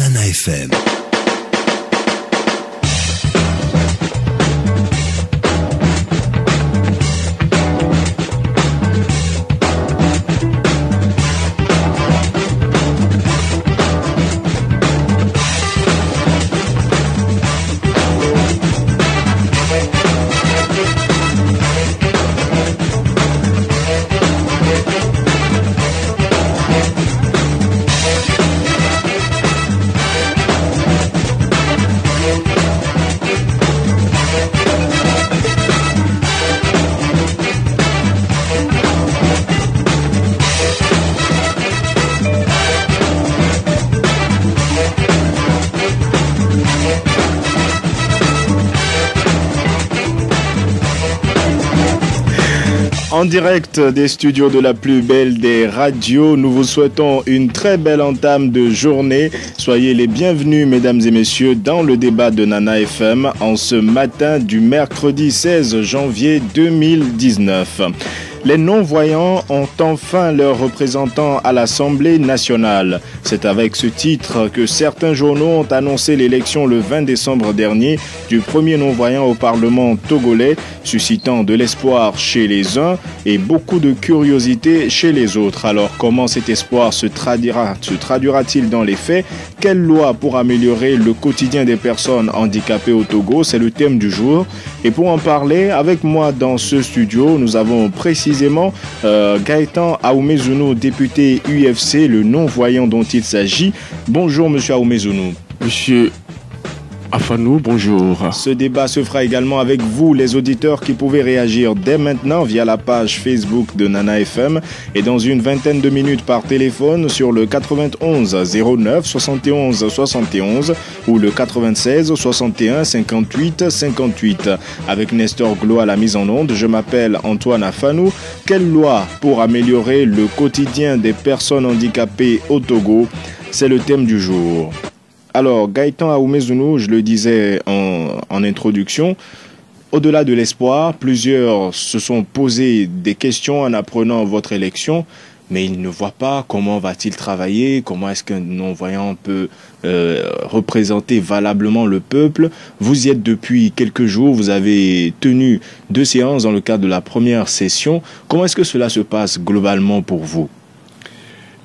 Nana FM. En direct des studios de la plus belle des radios, nous vous souhaitons une très belle entame de journée. Soyez les bienvenus, mesdames et messieurs, dans le débat de Nana FM en ce matin du mercredi 16 janvier 2019. Les non-voyants ont enfin leurs représentants à l'Assemblée nationale. C'est avec ce titre que certains journaux ont annoncé l'élection le 20 décembre dernier du premier non-voyant au Parlement togolais, suscitant de l'espoir chez les uns et beaucoup de curiosité chez les autres. Alors comment cet espoir se traduira-t-il dans les faits? Quelle loi pour améliorer le quotidien des personnes handicapées au Togo? C'est le thème du jour. Et pour en parler, avec moi dans ce studio, nous avons précisément Gaëtan Aoumezounou, député UFC, le non-voyant dont il s'agit. Bonjour Monsieur Aoumezounou. Monsieur Afanou, bonjour. Ce débat se fera également avec vous, les auditeurs, qui pouvez réagir dès maintenant via la page Facebook de Nana FM et dans une vingtaine de minutes par téléphone sur le 91 09 71 71 ou le 96 61 58 58. Avec Nestor Glo à la mise en onde, je m'appelle Antoine Afanou. Quelle loi pour améliorer le quotidien des personnes handicapées au Togo? C'est le thème du jour. Alors, Gaëtan Aoumezounou, je le disais en introduction, au-delà de l'espoir, plusieurs se sont posé des questions en apprenant votre élection, mais ils ne voient pas comment va-t-il travailler, comment est-ce qu'un non-voyant peut représenter valablement le peuple. Vous y êtes depuis quelques jours, vous avez tenu 2 séances dans le cadre de la première session. Comment est-ce que cela se passe globalement pour vous ?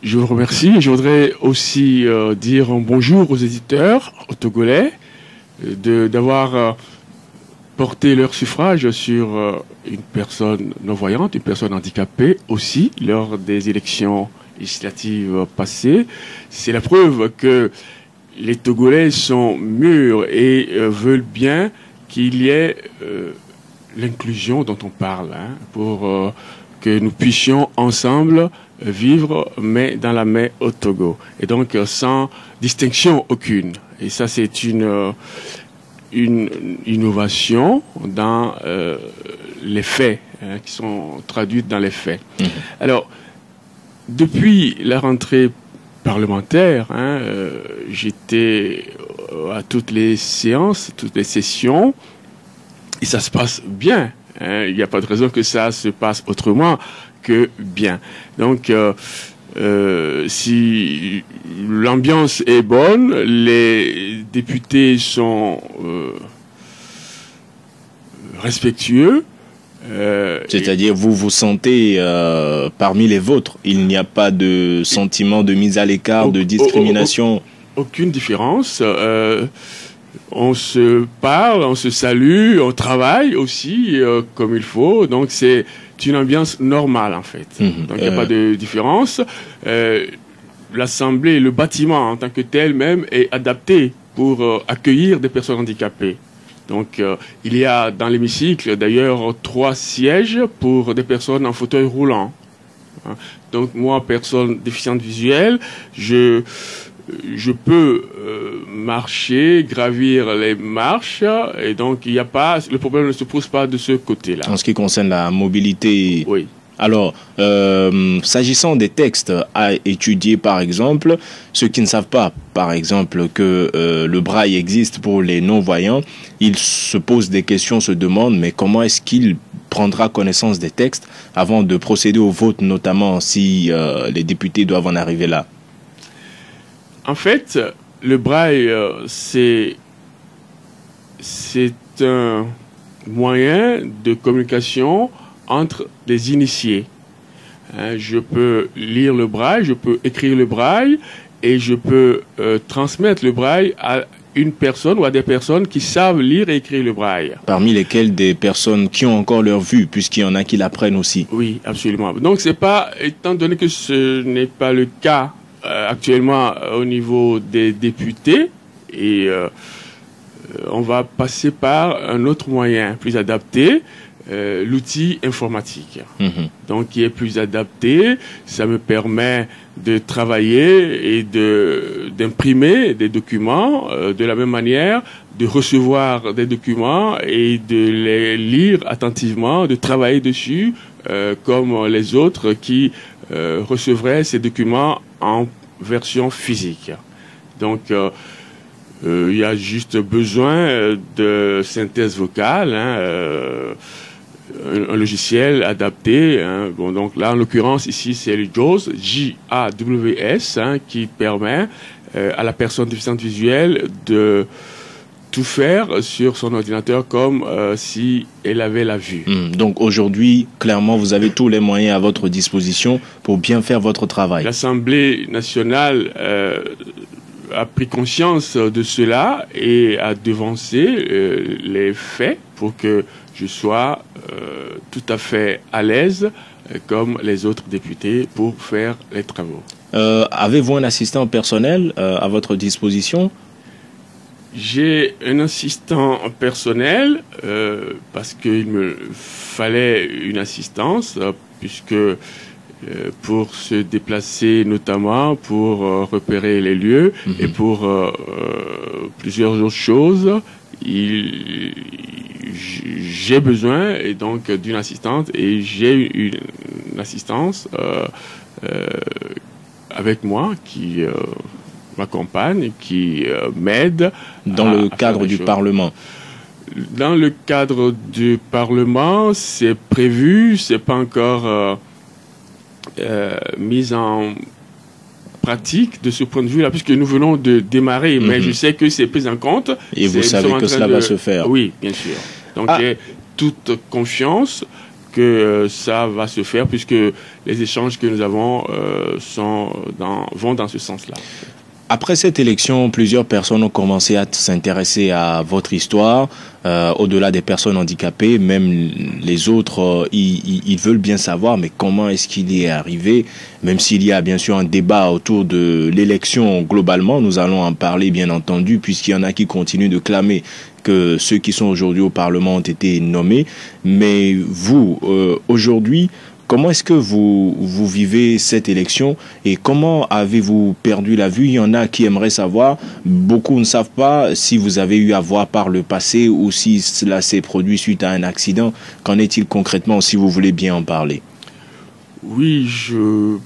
Je vous remercie. Je voudrais aussi dire un bonjour aux éditeurs, aux Togolais, d'avoir porté leur suffrage sur une personne non-voyante, une personne handicapée aussi, lors des élections législatives passées. C'est la preuve que les Togolais sont mûrs et veulent bien qu'il y ait l'inclusion dont on parle, pour que nous puissions ensemble vivre main dans la main au Togo. Et donc sans distinction aucune. Et ça, c'est une innovation dans les faits, qui sont traduites dans les faits. Alors, depuis la rentrée parlementaire, j'étais à toutes les séances, toutes les sessions, et ça se passe bien. Il n'y a pas de raison que ça se passe autrement que bien. Donc, si l'ambiance est bonne, les députés sont respectueux. C'est-à-dire, vous vous sentez parmi les vôtres. Il n'y a pas de sentiment de mise à l'écart, de discrimination. Aucune différence. On se parle, on se salue, on travaille aussi comme il faut. Donc c'est une ambiance normale en fait. Donc il n'y a pas de différence. L'Assemblée, le bâtiment en tant que tel même est adapté pour accueillir des personnes handicapées. Donc il y a dans l'hémicycle d'ailleurs 3 sièges pour des personnes en fauteuil roulant. Donc moi, personne déficiente visuelle, je peux marcher, gravir les marches, et donc il n'y a pas, le problème ne se pose pas de ce côté-là. En ce qui concerne la mobilité, oui. Alors, s'agissant des textes à étudier, par exemple, ceux qui ne savent pas, par exemple, que le braille existe pour les non-voyants, ils se posent des questions, se demandent, mais comment est-ce qu'il prendra connaissance des textes avant de procéder au vote, notamment si les députés doivent en arriver là? En fait, le braille, c'est un moyen de communication entre des initiés. Hein, je peux lire le braille, je peux écrire le braille et je peux transmettre le braille à une personne ou à des personnes qui savent lire et écrire le braille. Parmi lesquelles des personnes qui ont encore leur vue, puisqu'il y en a qui l'apprennent aussi. Oui, absolument. Donc c'est pas, étant donné que ce n'est pas le cas actuellement au niveau des députés, et on va passer par un autre moyen plus adapté, l'outil informatique. Donc qui est plus adapté, ça me permet de travailler et d'imprimer des documents de la même manière, de recevoir des documents et de les lire attentivement, de travailler dessus comme les autres qui recevraient ces documents en version physique. Donc il y a juste besoin de synthèse vocale, un logiciel adapté. Bon, donc là, en l'occurrence, ici, c'est le JAWS, J-A-W-S, qui permet à la personne déficiente visuelle de tout faire sur son ordinateur comme si elle avait la vue. Donc aujourd'hui, clairement, vous avez tous les moyens à votre disposition pour bien faire votre travail. L'Assemblée nationale a pris conscience de cela et a devancé les faits pour que je sois tout à fait à l'aise comme les autres députés pour faire les travaux. Avez-vous un assistant personnel à votre disposition? J'ai un assistant personnel parce qu'il me fallait une assistance puisque pour se déplacer notamment, pour repérer les lieux et pour plusieurs autres choses, j'ai besoin et donc d'une assistante et j'ai une assistance avec moi qui m'accompagne, qui m'aide. Dans le cadre du Parlement. Dans le cadre du Parlement, c'est prévu, c'est pas encore mise en pratique de ce point de vue-là, puisque nous venons de démarrer, mais je sais que c'est pris en compte. Et vous savez que cela va se faire. Oui, bien sûr. Donc j'ai toute confiance que ça va se faire, puisque les échanges que nous avons vont dans ce sens-là. Après cette élection, plusieurs personnes ont commencé à s'intéresser à votre histoire, au-delà des personnes handicapées, même les autres, ils veulent bien savoir, mais comment est-ce qu'il y est arrivé, même s'il y a bien sûr un débat autour de l'élection globalement, nous allons en parler bien entendu, puisqu'il y en a qui continuent de clamer que ceux qui sont aujourd'hui au Parlement ont été nommés, mais vous, aujourd'hui, comment est-ce que vous vivez cette élection et comment avez-vous perdu la vue? Il y en a qui aimeraient savoir. Beaucoup ne savent pas si vous avez eu à voir par le passé ou si cela s'est produit suite à un accident. Qu'en est-il concrètement, si vous voulez bien en parler? Oui, je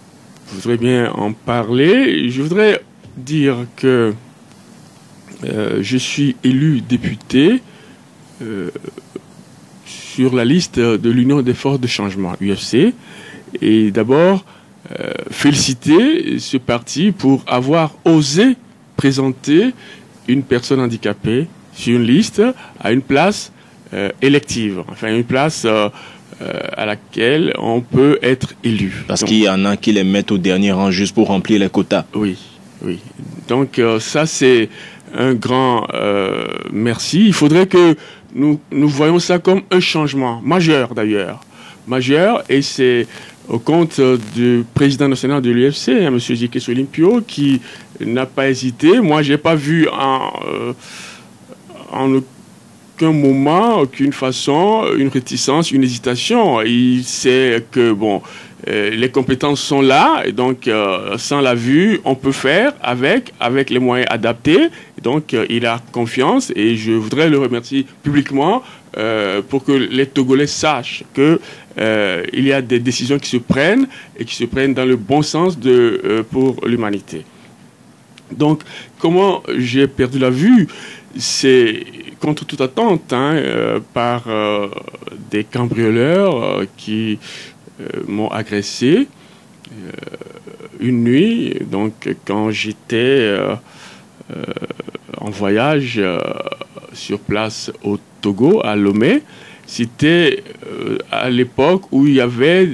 voudrais bien en parler. Je voudrais dire que je suis élu député sur la liste de l'Union des forces de changement, UFC, et d'abord féliciter ce parti pour avoir osé présenter une personne handicapée sur une liste à une place élective, enfin une place à laquelle on peut être élu. Parce qu'il y en a qui les mettent au dernier rang juste pour remplir les quotas. Oui, oui. Donc ça c'est un grand merci. Il faudrait que nous voyons ça comme un changement majeur d'ailleurs. Majeur, et c'est au compte du président national de l'UFC, M. J.K. Olimpio, qui n'a pas hésité. Moi, j'ai pas vu en aucun moment, aucune façon, une réticence, une hésitation. Il sait que, bon, les compétences sont là, et donc sans la vue, on peut faire avec les moyens adaptés. Donc il a confiance et je voudrais le remercier publiquement pour que les Togolais sachent que il y a des décisions qui se prennent et qui se prennent dans le bon sens pour l'humanité. Donc comment j'ai perdu la vue? C'est contre toute attente par des cambrioleurs qui m'ont agressé une nuit, donc quand j'étais en voyage sur place au Togo, à Lomé. C'était à l'époque où il y avait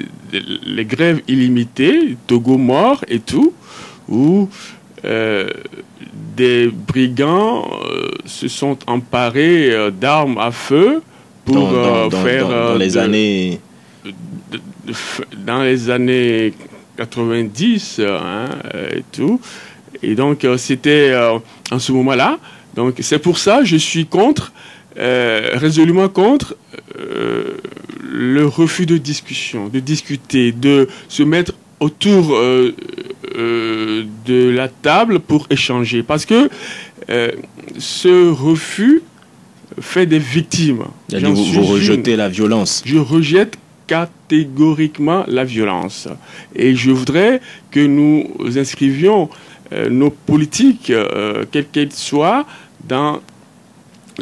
les grèves illimitées, Togo mort et tout, où des brigands se sont emparés d'armes à feu pour faire... Dans les années... Dans les années 90 et tout. Et donc, c'était en ce moment-là. Donc, c'est pour ça que je suis contre, résolument contre le refus de discussion, de discuter, de se mettre autour de la table pour échanger. Parce que ce refus fait des victimes. Vous rejetez la violence. Je rejette catégoriquement la violence. Et je voudrais que nous inscrivions nos politiques, quelles qu'elles soient, dans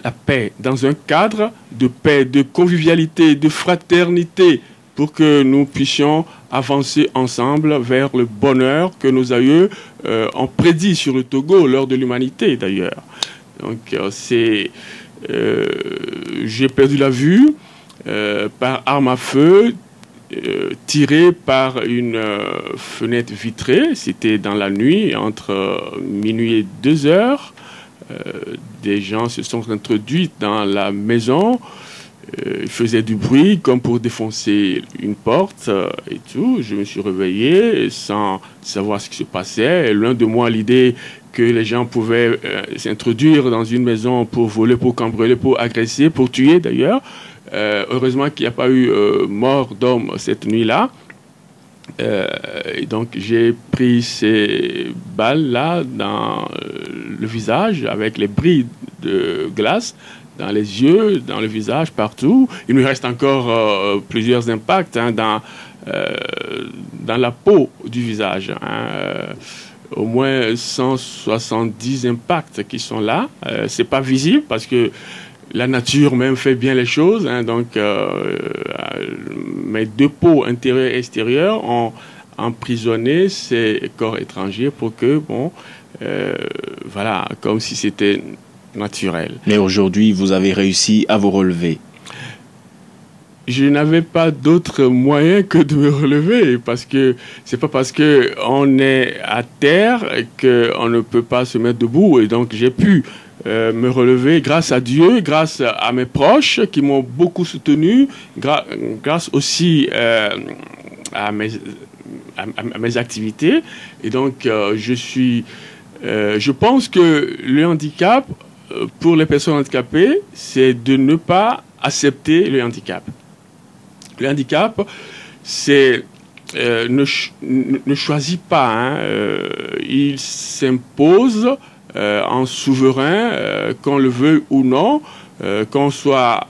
la paix, dans un cadre de paix, de convivialité, de fraternité, pour que nous puissions avancer ensemble vers le bonheur que nos aïeux ont prédit sur le Togo lors de l'humanité d'ailleurs. Donc j'ai perdu la vue par arme à feu tirée par une fenêtre vitrée. C'était dans la nuit, entre minuit et 2 heures. Des gens se sont introduits dans la maison. Ils faisaient du bruit comme pour défoncer une porte et tout. Je me suis réveillé sans savoir ce qui se passait. Et loin de moi l'idée que les gens pouvaient s'introduire dans une maison pour voler, pour cambrioler, pour agresser, pour tuer d'ailleurs. Heureusement qu'il n'y a pas eu mort d'homme cette nuit-là. Et donc j'ai pris ces balles-là dans le visage avec les bris de glace dans les yeux, dans le visage, partout. Il me reste encore plusieurs impacts dans la peau du visage. Au moins 170 impacts qui sont là. C'est pas visible parce que la nature même fait bien les choses. Donc, mes 2 peaux intérieures et extérieures ont emprisonné ces corps étrangers pour que, voilà, comme si c'était naturel. Mais aujourd'hui, vous avez réussi à vous relever. Je n'avais pas d'autre moyen que de me relever, parce que c'est pas parce que on est à terre qu'on ne peut pas se mettre debout. Et donc j'ai pu me relever grâce à Dieu, grâce à mes proches qui m'ont beaucoup soutenu, grâce aussi à mes activités. Et donc je pense que le handicap pour les personnes handicapées, c'est de ne pas accepter le handicap. Le handicap, c'est ne choisit pas. Il s'impose en souverain, qu'on le veuille ou non, qu'on soit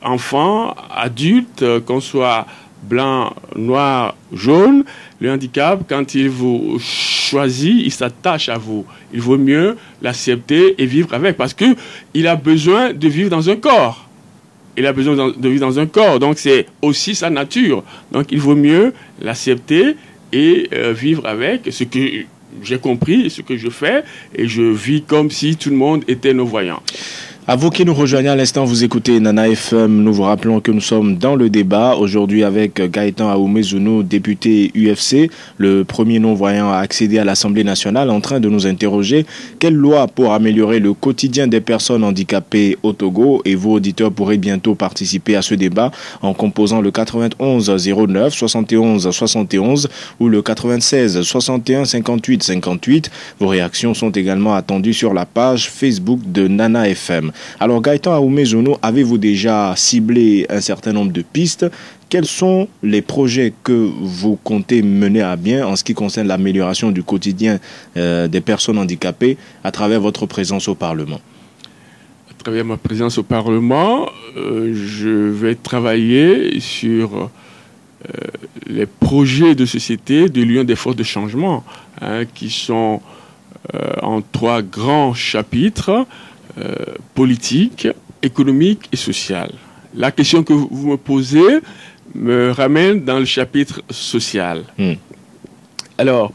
enfant, adulte, qu'on soit blanc, noir, jaune. Le handicap, quand il vous choisit, il s'attache à vous. Il vaut mieux l'accepter et vivre avec, parce qu'il a besoin de vivre dans un corps. Il a besoin de vivre dans un corps, donc c'est aussi sa nature. Donc il vaut mieux l'accepter et vivre avec. Ce que j'ai compris, ce que je fais, et je vis comme si tout le monde était non-voyant. À vous qui nous rejoignez à l'instant, vous écoutez Nana FM. Nous vous rappelons que nous sommes dans le débat aujourd'hui avec Gaëtan Aoumezounou, député UFC, le premier non-voyant à accéder à l'Assemblée nationale, en train de nous interroger quelle loi pour améliorer le quotidien des personnes handicapées au Togo. Et vous, auditeurs, pourrez bientôt participer à ce débat en composant le 91 09 71 71 ou le 96 61 58 58. Vos réactions sont également attendues sur la page Facebook de Nana FM. Alors Gaëtan Aoumezounou, avez-vous déjà ciblé un certain nombre de pistes? Quels sont les projets que vous comptez mener à bien en ce qui concerne l'amélioration du quotidien des personnes handicapées à travers votre présence au Parlement? À travers ma présence au Parlement, je vais travailler sur les projets de société de l'Union des forces de changement, qui sont en 3 grands chapitres. Politique, économique et sociale. La question que vous me posez me ramène dans le chapitre social. Alors,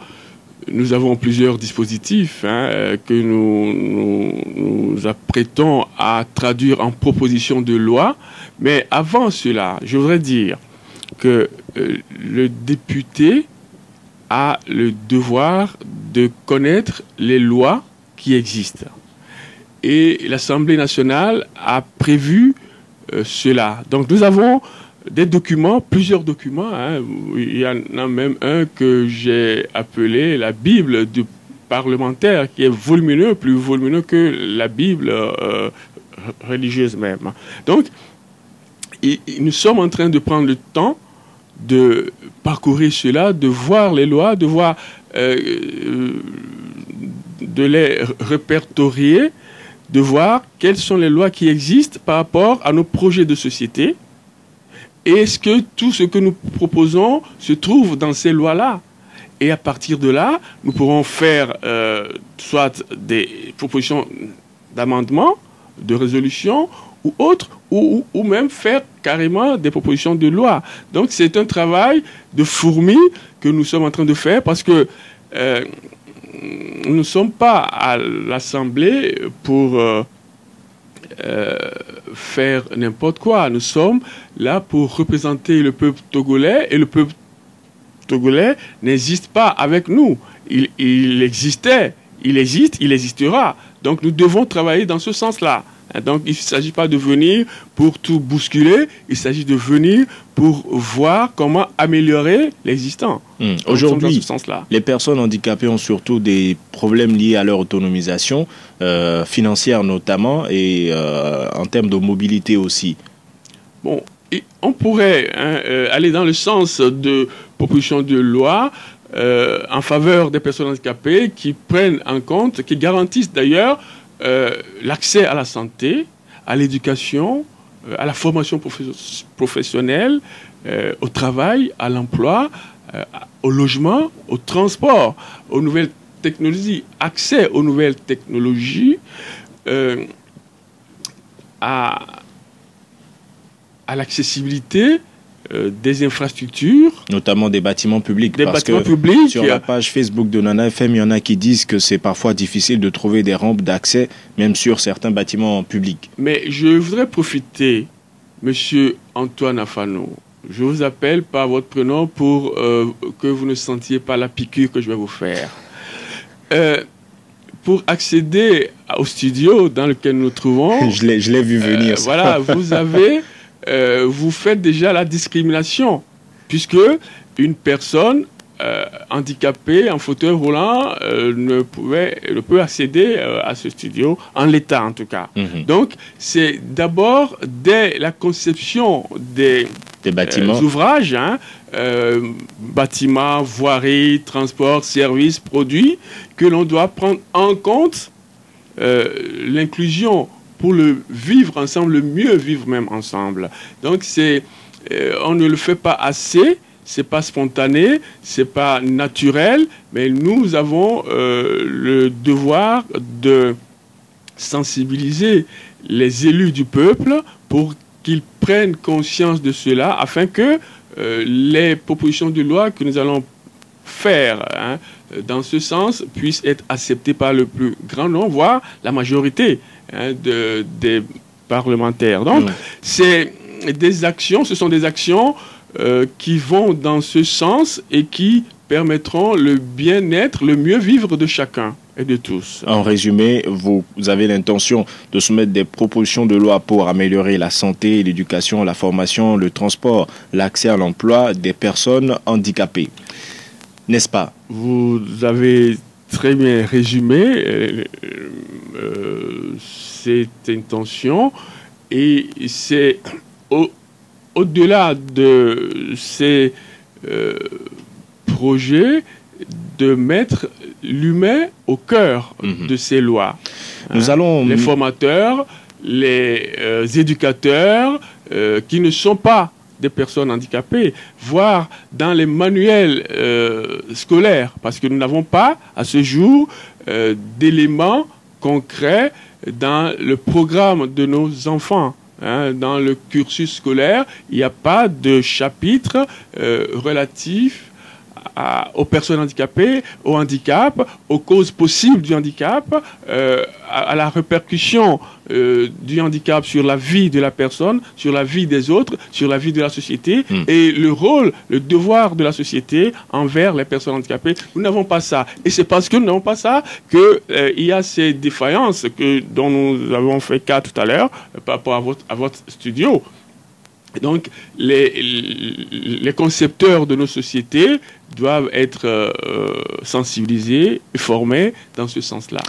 nous avons plusieurs dispositifs que nous apprêtons à traduire en proposition de loi. Mais avant cela, je voudrais dire que le député a le devoir de connaître les lois qui existent. Et l'Assemblée nationale a prévu cela. Donc nous avons des documents, plusieurs documents. Il y en a même un que j'ai appelé la Bible du parlementaire, qui est volumineux, plus volumineux que la Bible religieuse même. Donc, nous sommes en train de prendre le temps de parcourir cela, de voir les lois, de voir, de les répertorier, de voir quelles sont les lois qui existent par rapport à nos projets de société. Est-ce que tout ce que nous proposons se trouve dans ces lois-là? Et à partir de là, nous pourrons faire soit des propositions d'amendement, de résolution ou autres, ou même faire carrément des propositions de loi. Donc c'est un travail de fourmi que nous sommes en train de faire parce que nous ne sommes pas à l'Assemblée pour faire n'importe quoi. Nous sommes là pour représenter le peuple togolais et le peuple togolais n'existe pas avec nous. Il existait, il existe, il existera. Donc nous devons travailler dans ce sens-là. Donc il ne s'agit pas de venir pour tout bousculer, il s'agit de venir pour voir comment améliorer l'existant. Aujourd'hui, les personnes handicapées ont surtout des problèmes liés à leur autonomisation, financière notamment, et en termes de mobilité aussi. Bon, et on pourrait aller dans le sens de propositions de loi en faveur des personnes handicapées qui prennent en compte, qui garantissent d'ailleurs l'accès à la santé, à l'éducation, à la formation professionnelle, au travail, à l'emploi, au logement, au transport, aux nouvelles technologies, accès aux nouvelles technologies, à l'accessibilité des infrastructures. Notamment des bâtiments publics. Sur la page Facebook de Nana FM, il y en a qui disent que c'est parfois difficile de trouver des rampes d'accès, même sur certains bâtiments publics. Mais je voudrais profiter, Monsieur Antoine Afano, je vous appelle par votre prénom pour que vous ne sentiez pas la piqûre que je vais vous faire. Pour accéder au studio dans lequel nous nous trouvons... je l'ai vu venir. Voilà, vous avez... vous faites déjà la discrimination, puisque une personne handicapée en fauteuil roulant ne peut accéder à ce studio, en l'état en tout cas. Donc, c'est d'abord dès la conception des bâtiments, ouvrages, bâtiments, voiries, transports, services, produits, que l'on doit prendre en compte l'inclusion pour le vivre ensemble, le mieux vivre même ensemble. Donc on ne le fait pas assez, c'est pas spontané, c'est pas naturel, mais nous avons le devoir de sensibiliser les élus du peuple pour qu'ils prennent conscience de cela, afin que les propositions de loi que nous allons faire dans ce sens puissent être acceptées par le plus grand nombre, voire la majorité des parlementaires. Donc, c'est des actions, ce sont des actions qui vont dans ce sens et qui permettront le bien-être, le mieux vivre de chacun et de tous. En résumé, vous avez l'intention de soumettre des propositions de loi pour améliorer la santé, l'éducation, la formation, le transport, l'accès à l'emploi des personnes handicapées. N'est-ce pas? Vous avez très bien résumé cette intention, et c'est au-delà de ces projets de mettre l'humain au cœur de ces lois. Les formateurs, les éducateurs qui ne sont pas des personnes handicapées, voire dans les manuels scolaires, parce que nous n'avons pas, à ce jour, d'éléments concrets dans le programme de nos enfants. Dans le cursus scolaire, il n'y a pas de chapitre relatif aux personnes handicapées, au handicap, aux causes possibles du handicap, à la répercussion du handicap sur la vie de la personne, sur la vie des autres, sur la vie de la société, et le rôle, le devoir de la société envers les personnes handicapées. Nous n'avons pas ça. Et c'est parce que nous n'avons pas ça qu'il y a ces défaillances dont nous avons fait cas tout à l'heure par rapport à votre studio. Donc, les concepteurs de nos sociétés doivent être sensibilisés et formés dans ce sens-là.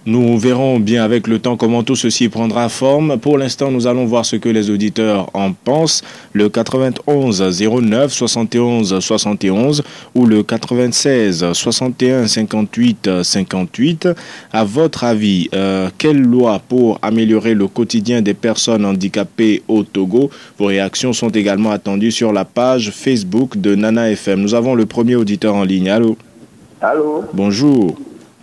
Nous verrons bien avec le temps comment tout ceci prendra forme. Pour l'instant, nous allons voir ce que les auditeurs en pensent. Le 91 09 71 71 ou le 96 61 58 58. À votre avis, quelle loi pour améliorer le quotidien des personnes handicapées au Togo? Vos réactions sont également attendues sur la page Facebook de Nana FM. Nous avons le premier auditeur en ligne. Allô? Allô? Bonjour.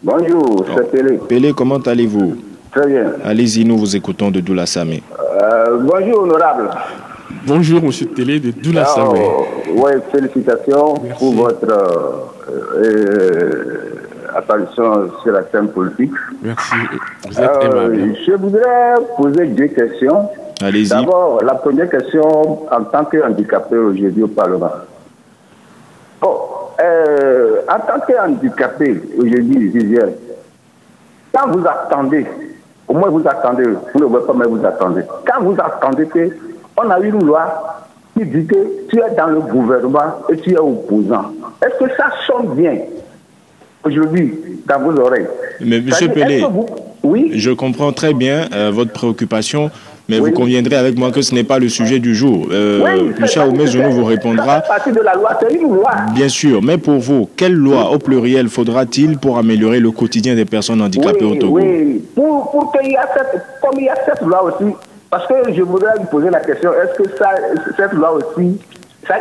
Bonjour, c'est Pélé. Pélé, comment allez-vous? Très bien. Allez-y, nous vous écoutons de Doula Samé. Bonjour, honorable. Bonjour, monsieur Télé de Doula Samé. Oui, félicitations. Merci pour votre apparition sur la scène politique. Merci, vous êtes aimable. Je voudrais poser deux questions. Allez-y. D'abord, la première question en tant qu'handicapé aujourd'hui au Parlement. En tant qu'handicapé, aujourd'hui, Vivienne, quand vous attendez, au moins vous attendez, vous ne voyez pas, mais vous attendez. Quand vous attendez qu'on a eu une loi qui dit que tu es dans le gouvernement et tu es opposant, est-ce que ça sonne bien aujourd'hui dans vos oreilles? Mais monsieur Pélé, oui? Je comprends très bien votre préoccupation. Mais oui, vous conviendrez avec moi que ce n'est pas le sujet du jour. Oui, Michel Oumezono vous répondra. Ça fait partie de la loi, c'est une loi. Bien sûr, mais pour vous, quelle loi au pluriel faudra-t-il pour améliorer le quotidien des personnes handicapées au Togo? Oui, pour qu'il y ait comme il y a cette loi aussi, parce que je voudrais vous poser la question, est-ce que cette loi aussi,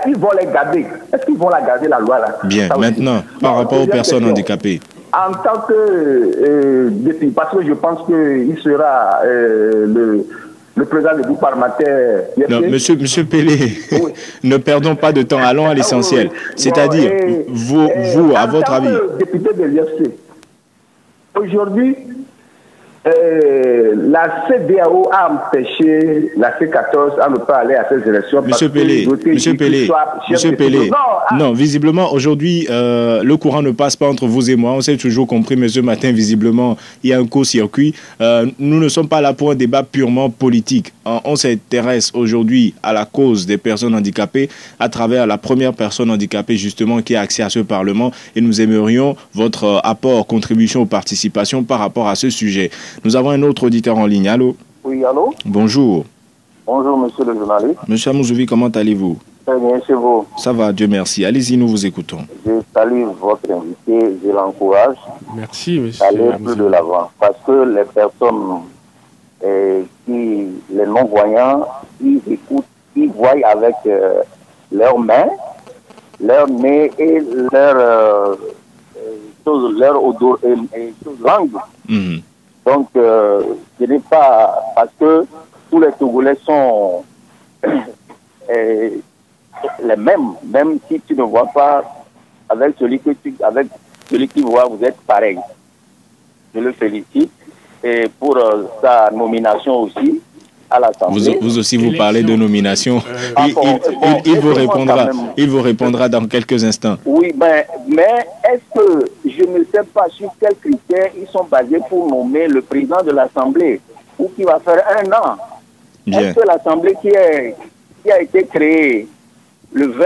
ils vont les garder? Est-ce qu'ils vont la garder, la loi là? Bien, maintenant, par rapport aux personnes handicapées. En tant que député, parce que je pense qu'il sera le président du groupe parlementaire. Non, monsieur Pélé, oui. Ne perdons pas de temps, allons à l'essentiel. C'est-à-dire, vous, à votre avis. Député de l'IFC, aujourd'hui, la CEDEAO a empêché la C14 à ne pas aller à ces élections. Monsieur Pélé, non, visiblement, aujourd'hui, le courant ne passe pas entre vous et moi. On s'est toujours compris, mais ce matin, visiblement, il y a un court-circuit. Nous ne sommes pas là pour un débat purement politique. On s'intéresse aujourd'hui à la cause des personnes handicapées à travers la première personne handicapée, justement, qui a accès à ce Parlement. Et nous aimerions votre apport, contribution ou participation par rapport à ce sujet. Nous avons un autre auditeur en ligne. Allô? Oui, allô? Bonjour. Bonjour, monsieur le journaliste. Monsieur Amouzoui, comment allez-vous? Très bien, chez vous. Ça va, Dieu merci. Allez-y, nous vous écoutons. Je salue votre invité, je l'encourage. Merci, monsieur. Aller plus de l'avant. Parce que les personnes, les non-voyants, ils écoutent, ils voient avec leurs mains, leur nez et leur odeur et langue. Mm-hmm. Donc, ce n'est pas parce que tous les Togolais sont les mêmes, même si tu ne vois pas avec celui qui voit, vous êtes pareil. Je le félicite et pour sa nomination aussi à l'Assemblée. Vous aussi, vous parlez de nomination. Il vous répondra dans quelques instants. Oui, mais est-ce que je ne sais pas sur quels critères ils sont basés pour nommer le président de l'Assemblée ou qui va faire 1 an? Est-ce que l'Assemblée qui a été créée le 20,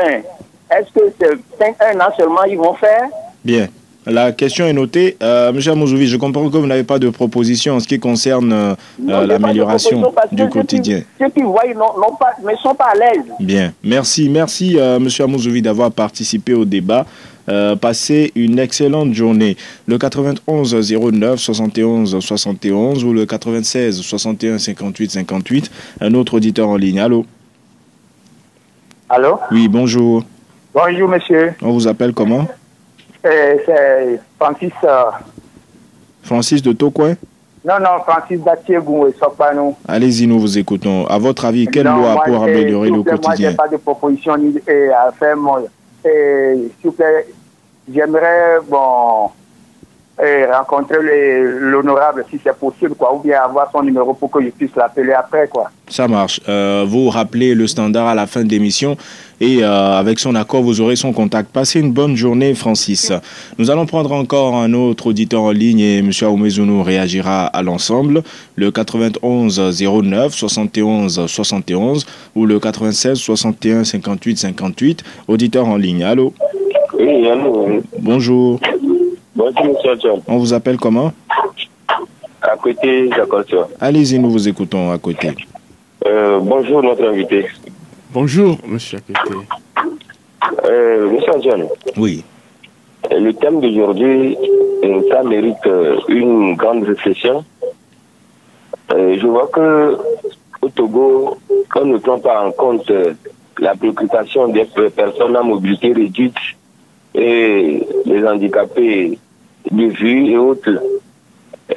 est-ce que c'est 1 an seulement ils vont faire? Bien. La question est notée. Monsieur Amouzoui, je comprends que vous n'avez pas de proposition en ce qui concerne l'amélioration du quotidien. Ceux qui voient ne sont pas à l'aise. Bien. Merci, monsieur Amouzoui, d'avoir participé au débat. Passez une excellente journée. Le 91 09 71 71 ou le 96 61 58 58. Un autre auditeur en ligne. Allô? Allô? Oui, bonjour. Bonjour, monsieur. On vous appelle comment? C'est Francis. Francis de Tokouin? Non, Francis d'Atiegou et Sopanou. Allez-y, nous vous écoutons. À votre avis, quelle loi pour améliorer le quotidien? Moi, je n'ai pas de proposition à faire. s'il vous plaît, j'aimerais rencontrer l'honorable si c'est possible, quoi, ou bien avoir son numéro pour que je puisse l'appeler après, quoi. Ça marche. Vous rappelez le standard à la fin de l'émission et avec son accord, vous aurez son contact. Passez une bonne journée, Francis. Nous allons prendre encore un autre auditeur en ligne et M. Aoumezounou réagira à l'ensemble. Le 91 09 71 71 ou le 96 61 58 58. Auditeur en ligne. Allô? Oui, allô. Bonjour. Bonjour, monsieur John. On vous appelle comment? À côté, d'accord. Allez-y, nous vous écoutons à côté. Bonjour, notre invité. Bonjour, monsieur Akété. Monsieur John. Oui. Le thème d'aujourd'hui, ça mérite une grande réflexion. Je vois que au Togo, on ne prend pas en compte la préoccupation des personnes à mobilité réduite et les handicapés de vue et autres.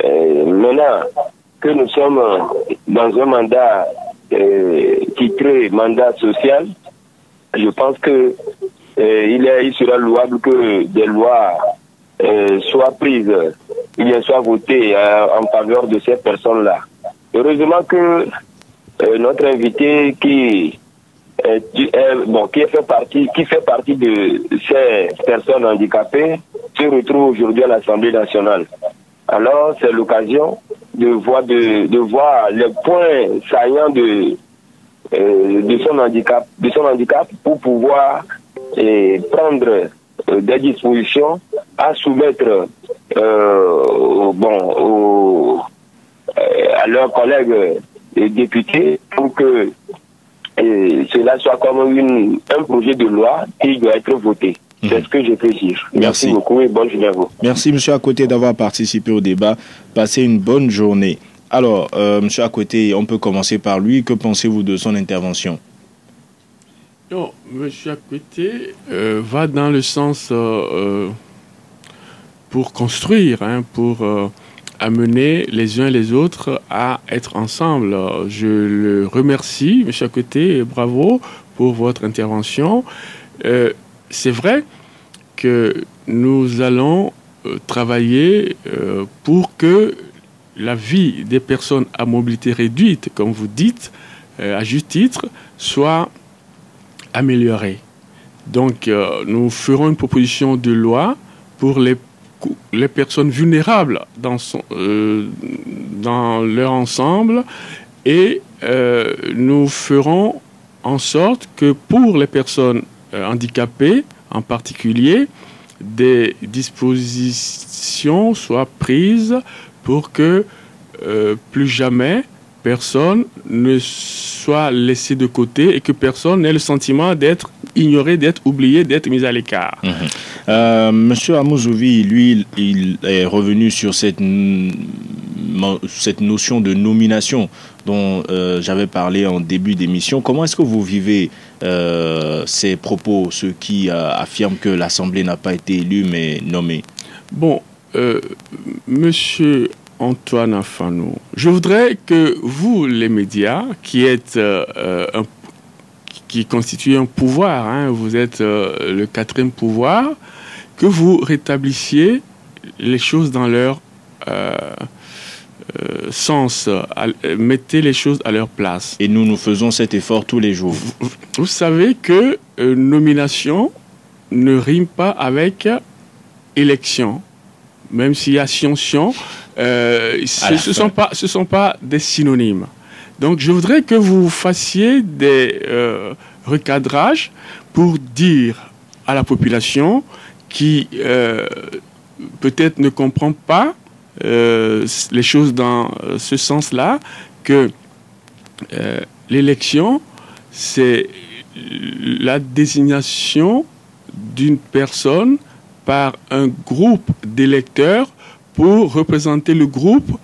Maintenant que nous sommes dans un mandat titré mandat social, je pense que il sera louable que des lois soient prises, ou bien soient votées en faveur de ces personnes-là. Heureusement que notre invité qui fait partie de ces personnes handicapées se retrouve aujourd'hui à l'Assemblée nationale. Alors, c'est l'occasion de voir les points saillants de son handicap pour pouvoir prendre des dispositions à soumettre à leurs collègues députés pour que cela soit comme un projet de loi qui doit être voté. C'est ce que je peux dire. Merci beaucoup et bonne journée à vous. Merci, monsieur Akoté, d'avoir participé au débat. Passez une bonne journée. Alors, monsieur Akoté, on peut commencer par lui. Que pensez-vous de son intervention? Non, monsieur Akoté va dans le sens pour construire, pour amener les uns et les autres à être ensemble. Je le remercie, monsieur Akoté, et bravo pour votre intervention. C'est vrai que nous allons travailler pour que la vie des personnes à mobilité réduite, comme vous dites, à juste titre, soit améliorée. Donc, nous ferons une proposition de loi pour les personnes vulnérables dans leur ensemble et nous ferons en sorte que pour les personnes handicapées en particulier, des dispositions soient prises pour que plus jamais personne ne soit laissé de côté et que personne n'ait le sentiment d'être ignoré, d'être oublié, d'être mis à l'écart. Monsieur Amozouvi, lui, il est revenu sur cette notion de nomination dont j'avais parlé en début d'émission. Comment est-ce que vous vivez ces propos, ceux qui affirment que l'Assemblée n'a pas été élue mais nommée? Bon, monsieur Antoine Afanou, je voudrais que vous, les médias, qui constituez un pouvoir, vous êtes le quatrième pouvoir, que vous rétablissiez les choses dans leur sens, mettez les choses à leur place. Et nous faisons cet effort tous les jours. Vous savez que nomination ne rime pas avec élection, même s'il y a Sion, ce sont pas des synonymes. Donc je voudrais que vous fassiez des recadrages pour dire à la population qui peut-être ne comprend pas les choses dans ce sens-là, que l'élection, c'est la désignation d'une personne par un groupe d'électeurs pour représenter le groupe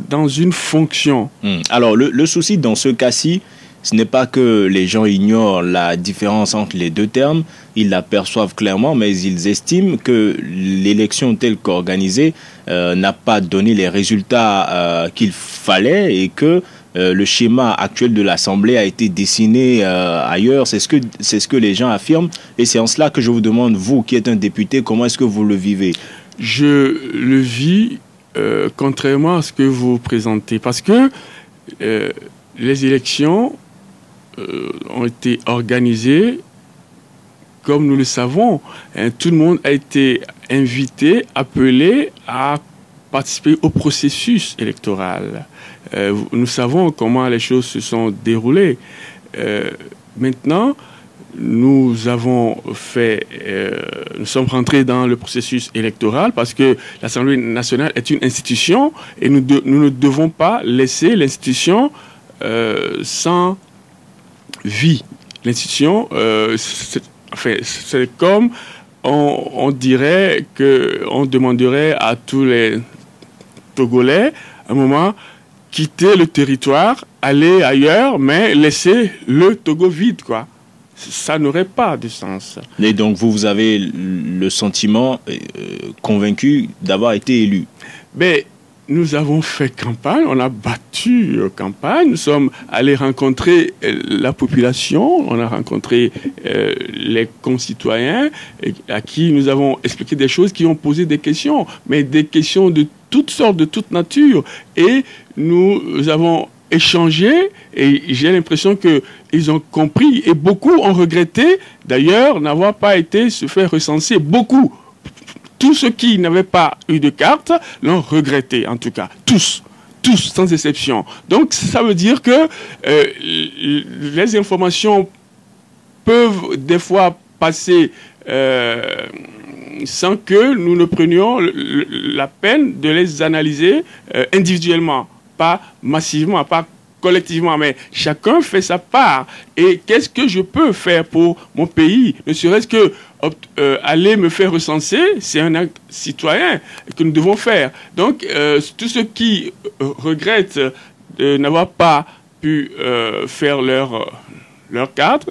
dans une fonction. Alors, le souci dans ce cas-ci, ce n'est pas que les gens ignorent la différence entre les deux termes, ils l'aperçoivent clairement, mais ils estiment que l'élection telle qu'organisée n'a pas donné les résultats qu'il fallait et que le schéma actuel de l'Assemblée a été dessiné ailleurs. C'est ce que les gens affirment. Et c'est en cela que je vous demande, vous qui êtes un député, comment est-ce que vous le vivez? Je le vis contrairement à ce que vous présentez. Parce que les élections ont été organisées comme nous le savons. Tout le monde a été invité, appelé à participer au processus électoral. Nous savons comment les choses se sont déroulées. Maintenant, nous sommes rentrés dans le processus électoral parce que l'Assemblée nationale est une institution et nous ne devons pas laisser l'institution sans vie. L'institution, c'est comme on dirait qu'on demanderait à tous les Togolais, à un moment, quitter le territoire, aller ailleurs, mais laisser le Togo vide, quoi. Ça n'aurait pas de sens. Et donc, vous avez le sentiment convaincu d'avoir été élu? Mais nous avons fait campagne, on a battu campagne, nous sommes allés rencontrer la population, on a rencontré les concitoyens à qui nous avons expliqué des choses, qui ont posé des questions, mais des questions de toutes sortes, de toute nature. Et nous avons échangé et j'ai l'impression qu'ils ont compris et beaucoup ont regretté d'ailleurs n'avoir pas été se faire recenser. Beaucoup. Tous ceux qui n'avaient pas eu de carte l'ont regretté, en tout cas. Tous, sans exception. Donc, ça veut dire que les informations peuvent des fois passer sans que nous ne prenions la peine de les analyser individuellement, pas massivement, pas collectivement, mais chacun fait sa part. Et qu'est-ce que je peux faire pour mon pays? Ne serait-ce que aller me faire recenser, c'est un acte citoyen que nous devons faire. Donc, tous ceux qui regrettent de n'avoir pas pu faire leur cadre,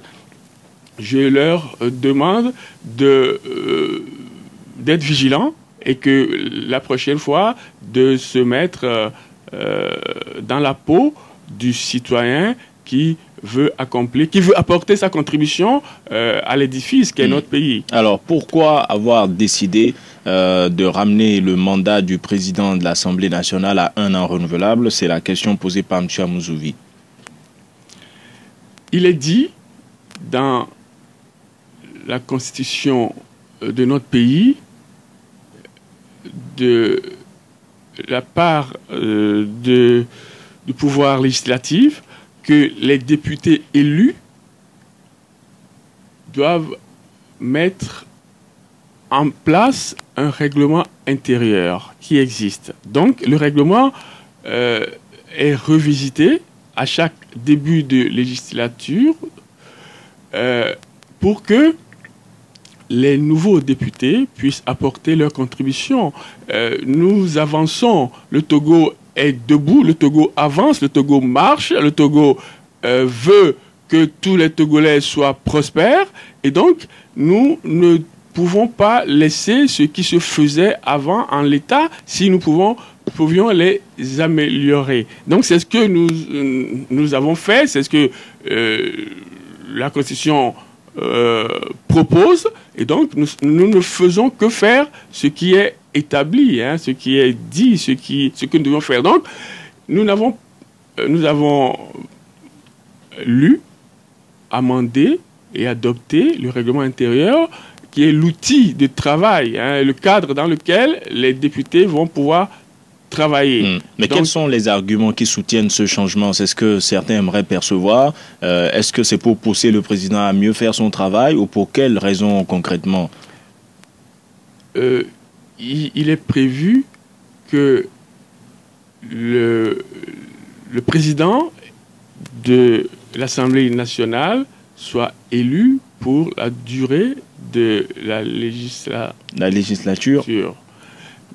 je leur demande d'être vigilants et que la prochaine fois, de se mettre dans la peau du citoyen qui veut apporter sa contribution à l'édifice qu'est notre pays. Alors, pourquoi avoir décidé de ramener le mandat du président de l'Assemblée nationale à 1 an renouvelable? C'est la question posée par M. Amouzouvi. Il est dit dans la constitution de notre pays, de la part du pouvoir législatif, que les députés élus doivent mettre en place un règlement intérieur qui existe. Donc, le règlement est revisité à chaque début de législature pour que les nouveaux députés puissent apporter leur contribution. Nous avançons, le Togo est debout, le Togo avance, le Togo marche, le Togo veut que tous les Togolais soient prospères et donc nous ne pouvons pas laisser ce qui se faisait avant en l'état si nous pouvions les améliorer. Donc c'est ce que nous avons fait, c'est ce que la Constitution propose et donc nous ne faisons que faire ce qui est établi, hein, ce qui est dit, ce que nous devons faire. Donc nous avons lu, amendé et adopté le règlement intérieur qui est l'outil de travail, hein, le cadre dans lequel les députés vont pouvoir travailler. Mais donc, quels sont les arguments qui soutiennent ce changement? C'est ce que certains aimeraient percevoir. Est-ce que c'est pour pousser le président à mieux faire son travail ou pour quelles raisons concrètement? Il est prévu que le président de l'Assemblée nationale soit élu pour la durée de la législature.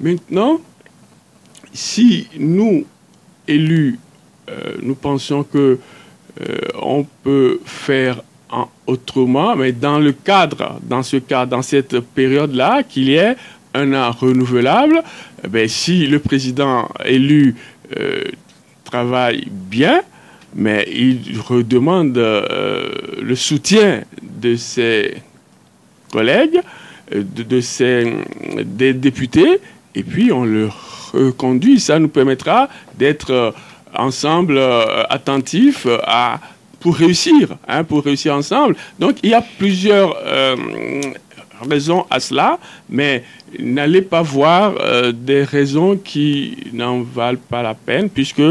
Maintenant, si nous, élus, nous pensons que on peut faire autrement, mais dans cette période-là, qu'il y ait un an renouvelable, si le président élu travaille bien, mais il redemande le soutien de ses collègues, des députés, et puis on le reconduit. Ça nous permettra d'être ensemble attentifs pour réussir ensemble. Donc il y a plusieurs raisons à cela, mais n'allez pas voir des raisons qui n'en valent pas la peine, puisque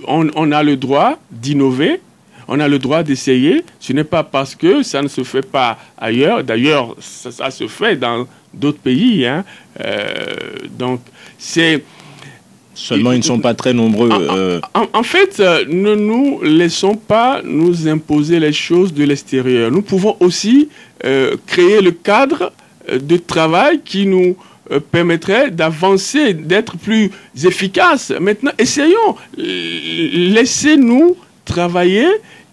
on a le droit d'innover, on a le droit d'essayer. Ce n'est pas parce que ça ne se fait pas ailleurs. D'ailleurs, ça se fait dans d'autres pays. Hein. Donc, c'est... Seulement, ils ne sont pas très nombreux. En fait, ne nous laissons pas nous imposer les choses de l'extérieur. Nous pouvons aussi créer le cadre de travail qui nous permettrait d'avancer, d'être plus efficaces. Maintenant, essayons. Laissez-nous travailler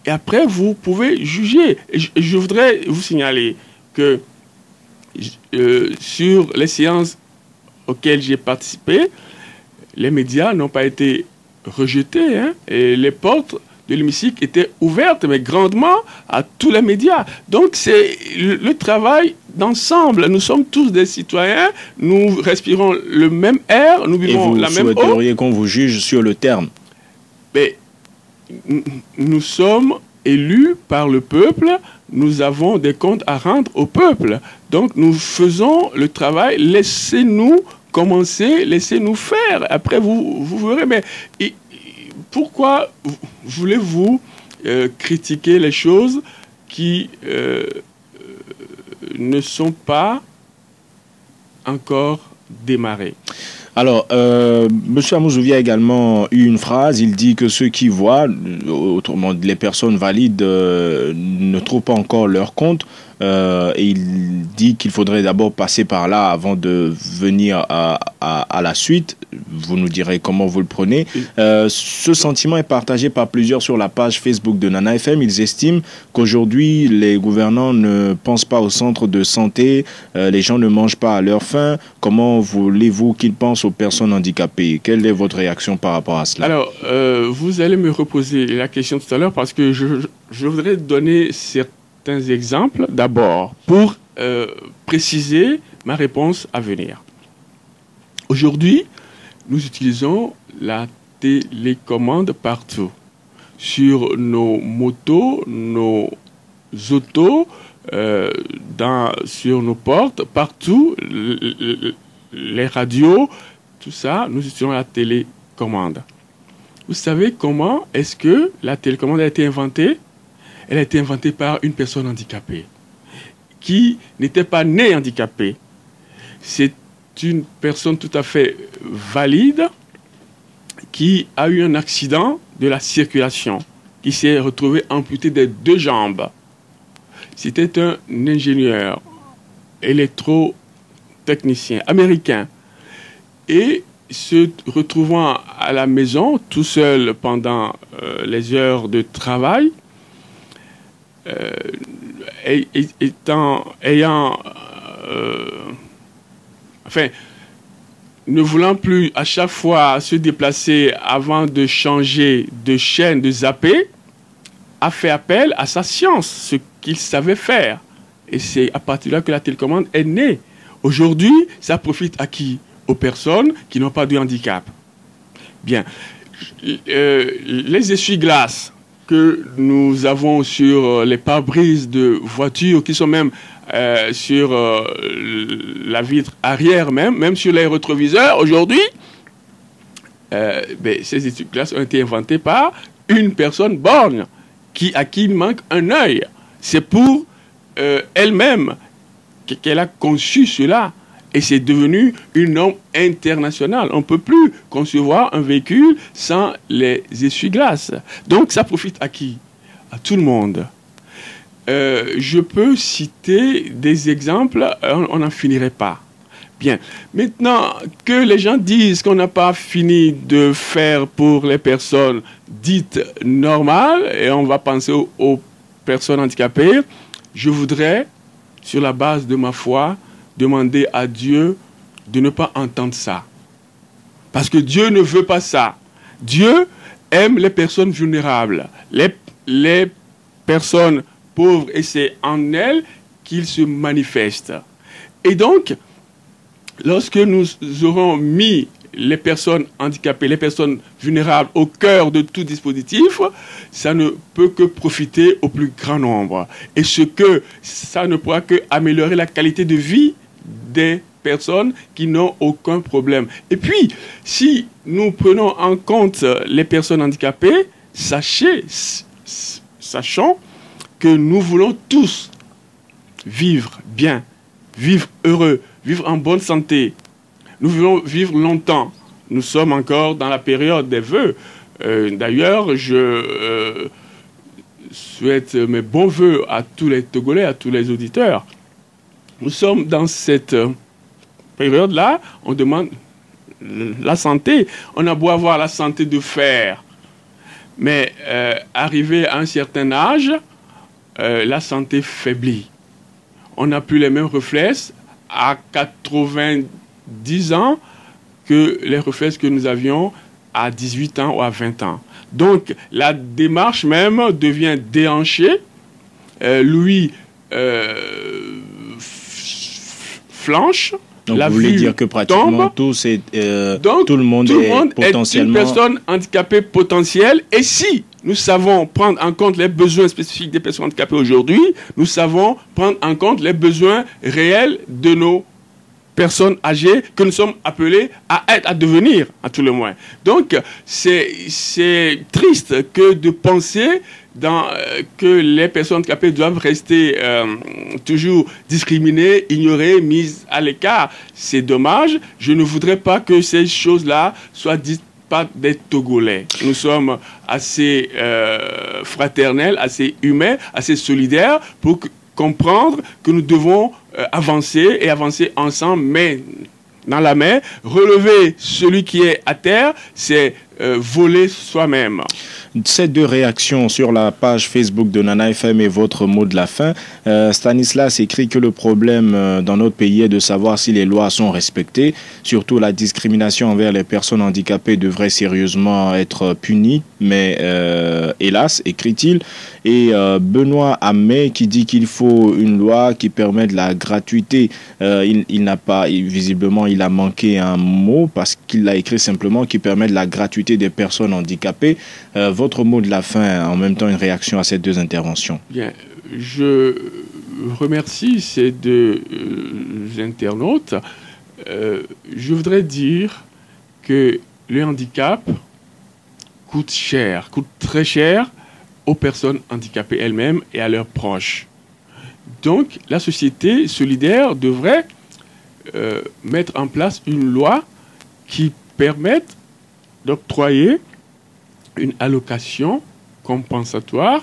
et après, vous pouvez juger. Je voudrais vous signaler que sur les séances auxquelles j'ai participé, les médias n'ont pas été rejetés, hein, et les portes de l'hémicycle étaient ouvertes, mais grandement, à tous les médias. Donc, c'est le travail d'ensemble. Nous sommes tous des citoyens, nous respirons le même air, nous vivons la même eau. Et vous souhaiteriez qu'on vous juge sur le terme? Mais nous sommes élus par le peuple, nous avons des comptes à rendre au peuple. Donc, nous faisons le travail, laissez-nous commencer, laissez-nous faire. Après, vous verrez. Mais pourquoi voulez-vous critiquer les choses qui ne sont pas encore démarrées? Alors, M. Amouzouvi a également eu une phrase. Il dit que ceux qui voient, autrement les personnes valides, ne trouvent pas encore leur compte. Et il dit qu'il faudrait d'abord passer par là avant de venir à la suite. Vous nous direz comment vous le prenez. Ce sentiment est partagé par plusieurs sur la page Facebook de Nana FM. Ils estiment qu'aujourd'hui, les gouvernants ne pensent pas au centre de santé, les gens ne mangent pas à leur faim. Comment voulez-vous qu'ils pensent aux personnes handicapées? Quelle est votre réaction par rapport à cela? Alors, vous allez me reposer la question tout à l'heure parce que je voudrais donner certains exemples d'abord pour préciser ma réponse à venir. Aujourd'hui, nous utilisons la télécommande partout. Sur nos motos, nos autos, sur nos portes, partout, les radios, tout ça, nous utilisons la télécommande. Vous savez comment est-ce que la télécommande a été inventée? Elle a été inventée par une personne handicapée qui n'était pas née handicapée. C'est une personne tout à fait valide qui a eu un accident de la circulation, qui s'est retrouvé amputé des 2 jambes. C'était un ingénieur électrotechnicien américain. Et se retrouvant à la maison, tout seul pendant les heures de travail, ne voulant plus à chaque fois se déplacer avant de changer de chaîne, de zapper, a fait appel à sa science, ce qu'il savait faire. Et c'est à partir de là que la télécommande est née. Aujourd'hui, ça profite à qui? Aux personnes qui n'ont pas de handicap. Bien. Les essuie-glaces que nous avons sur les pare-brises de voitures, qui sont même sur la vitre arrière même sur les rétroviseurs, aujourd'hui, ces essuie-glaces ont été inventés par une personne borgne à qui il manque un œil. C'est pour elle-même qu'elle a conçu cela. Et c'est devenu une norme internationale. On ne peut plus concevoir un véhicule sans les essuie-glaces. Donc, ça profite à qui? À tout le monde. Je peux citer des exemples, on n'en finirait pas. Bien. Maintenant, que les gens disent qu'on n'a pas fini de faire pour les personnes dites normales, et on va penser aux personnes handicapées, je voudrais, sur la base de ma foi, demander à Dieu de ne pas entendre ça. Parce que Dieu ne veut pas ça. Dieu aime les personnes vulnérables, les personnes pauvres, et c'est en elles qu'il se manifeste. Et donc, lorsque nous aurons mis les personnes handicapées, les personnes vulnérables au cœur de tout dispositif, ça ne peut que profiter au plus grand nombre. Et ça ne pourra que améliorer la qualité de vie des personnes qui n'ont aucun problème. Et puis, si nous prenons en compte les personnes handicapées, sachons que nous voulons tous vivre bien, vivre heureux, vivre en bonne santé. Nous voulons vivre longtemps. Nous sommes encore dans la période des vœux. D'ailleurs, je souhaite mes bons vœux à tous les Togolais, à tous les auditeurs. Nous sommes dans cette période-là, on demande la santé. On a beau avoir la santé de fer, mais arrivé à un certain âge, la santé faiblit. On n'a plus les mêmes réflexes à 90 ans que les réflexes que nous avions à 18 ans ou à 20 ans. Donc, la démarche même devient déhanchée. Lui flanche. Donc, la vous voulez vue dire que pratiquement tombe. tout le monde est potentiellement... une personne handicapée potentielle. Et si nous savons prendre en compte les besoins spécifiques des personnes handicapées aujourd'hui, nous savons prendre en compte les besoins réels de nos personnes âgées que nous sommes appelés à devenir, à tout le moins. Donc, c'est triste que de penser que les personnes handicapées doivent rester toujours discriminées, ignorées, mises à l'écart. C'est dommage. Je ne voudrais pas que ces choses-là soient dites par des Togolais. Nous sommes assez fraternels, assez humains, assez solidaires pour comprendre que nous devons avancer et avancer ensemble, mais dans la main. Relever celui qui est à terre, c'est voler soi-même. Ces deux réactions sur la page Facebook de Nana FM et votre mot de la fin. Stanislas écrit que le problème dans notre pays est de savoir si les lois sont respectées. Surtout la discrimination envers les personnes handicapées devrait sérieusement être punie. Mais hélas, écrit-il. Et Benoît Hamé qui dit qu'il faut une loi qui permette la gratuité. Il n'a pas, visiblement, il a manqué un mot parce qu'il l'a écrit simplement qui permet la gratuité des personnes handicapées. Votre mot de la fin, en même temps une réaction à ces deux interventions. Bien, je remercie ces deux internautes. Je voudrais dire que le handicap coûte cher, coûte très cher aux personnes handicapées elles-mêmes et à leurs proches. Donc, la société solidaire devrait mettre en place une loi qui permette d'octroyer une allocation compensatoire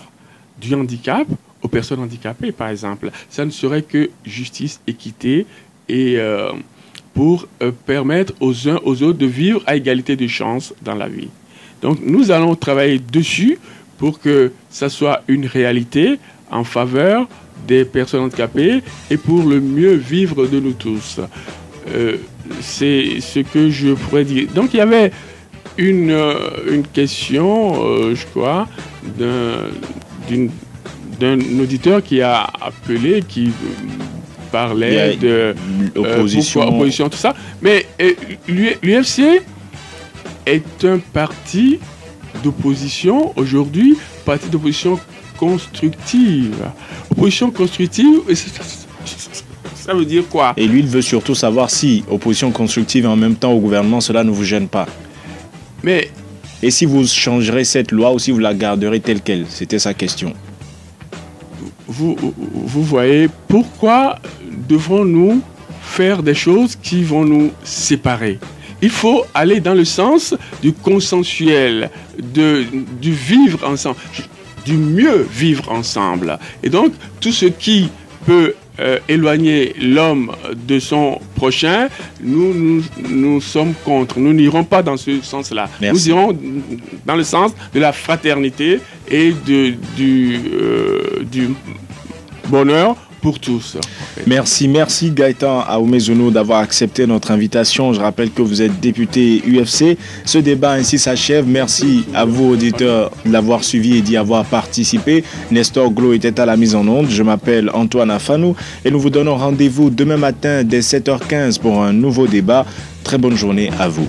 du handicap aux personnes handicapées, par exemple. Ça ne serait que justice, équité et pour permettre aux uns aux autres de vivre à égalité de chances dans la vie. Donc, nous allons travailler dessus pour que ça soit une réalité en faveur des personnes handicapées et pour le mieux vivre de nous tous. C'est ce que je pourrais dire. Donc, il y avait une question, je crois, d'un auditeur qui a appelé, qui parlait de opposition, tout ça. Mais l'UFC est un parti d'opposition aujourd'hui, parti d'opposition constructive. Opposition constructive, ça veut dire quoi? Et lui, il veut surtout savoir si opposition constructive et en même temps au gouvernement, cela ne vous gêne pas. Mais, et si vous changerez cette loi ou si vous la garderez telle qu'elle? C'était sa question. Vous voyez, pourquoi devons-nous faire des choses qui vont nous séparer? Il faut aller dans le sens du consensuel, du vivre ensemble, du mieux vivre ensemble. Et donc, tout ce qui peut éloigner l'homme de son prochain, nous sommes contre. Nous n'irons pas dans ce sens-là. Nous irons dans le sens de la fraternité et du bonheur pour tous. Merci Gaëtan Aoumezono d'avoir accepté notre invitation. Je rappelle que vous êtes député UFC. Ce débat ainsi s'achève. Merci à vous, auditeurs, de l'avoir suivi et d'y avoir participé. Nestor Glo était à la mise en onde. Je m'appelle Antoine Afanou et nous vous donnons rendez-vous demain matin dès 7h15 pour un nouveau débat. Très bonne journée à vous.